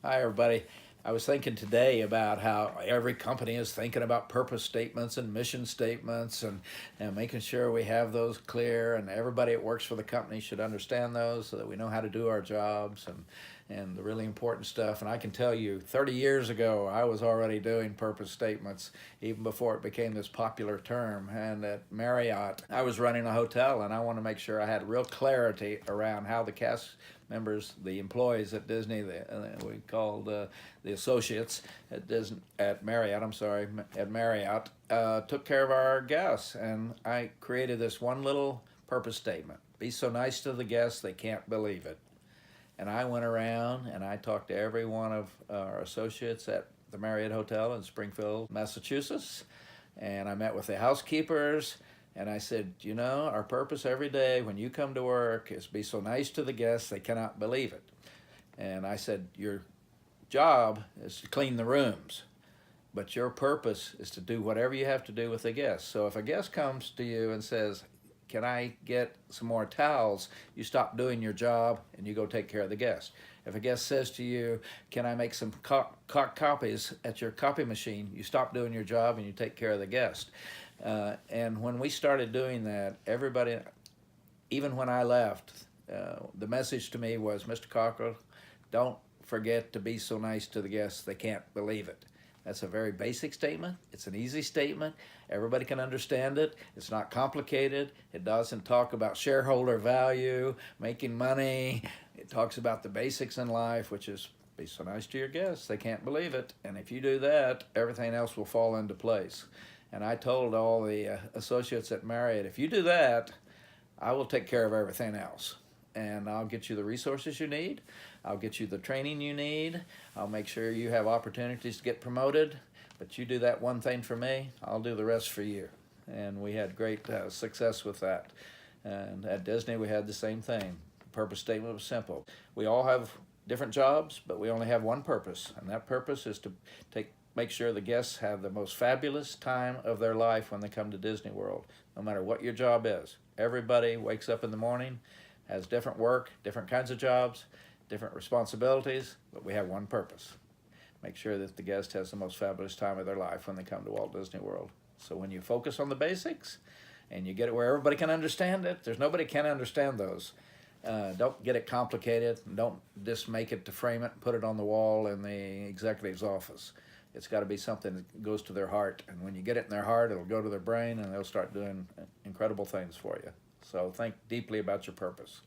Hi, everybody. I was thinking today about how every company is thinking about purpose statements and mission statements and making sure we have those clear, and everybody that works for the company should understand those so that we know how to do our jobs and the really important stuff. And I can tell you, 30 years ago, I was already doing purpose statements even before it became this popular term. And at Marriott, I was running a hotel, and I want to make sure I had real clarity around how the cast members, the employees at Disney, we called the associates at Disney, at Marriott. I'm sorry, at Marriott, took care of our guests, and I created this one little purpose statement: "Be so nice to the guests they can't believe it." And I went around and I talked to every one of our associates at the Marriott Hotel in Springfield, Massachusetts, and I met with the housekeepers. And I said, you know, our purpose every day when you come to work is be so nice to the guests they cannot believe it. And I said, your job is to clean the rooms, but your purpose is to do whatever you have to do with the guests. So if a guest comes to you and says, can I get some more towels? You stop doing your job and you go take care of the guest. If a guest says to you, can I make some copies at your copy machine? You stop doing your job and you take care of the guest. And when we started doing that, everybody, even when I left, the message to me was, Mr. Cockrell, don't forget to be so nice to the guests they can't believe it. That's a very basic statement. It's an easy statement. Everybody can understand it. It's not complicated. It doesn't talk about shareholder value, making money. It talks about the basics in life, which is be so nice to your guests. They can't believe it. And if you do that, everything else will fall into place. And I told all the associates at Marriott, if you do that, I will take care of everything else. And I'll get you the resources you need. I'll get you the training you need. I'll make sure you have opportunities to get promoted. But you do that one thing for me, I'll do the rest for you. And we had great success with that. And at Disney, we had the same thing. The purpose statement was simple. We all have different jobs, but we only have one purpose. And that purpose is to make sure the guests have the most fabulous time of their life when they come to Disney World, no matter what your job is. Everybody wakes up in the morning, has different work, different kinds of jobs, different responsibilities, but we have one purpose. Make sure that the guest has the most fabulous time of their life when they come to Walt Disney World. So when you focus on the basics and you get it where everybody can understand it, there's nobody can understand those. Don't get it complicated. Don't just make it to frame it and put it on the wall in the executive's office. It's got to be something that goes to their heart. And when you get it in their heart, it'll go to their brain and they'll start doing incredible things for you. So think deeply about your purpose.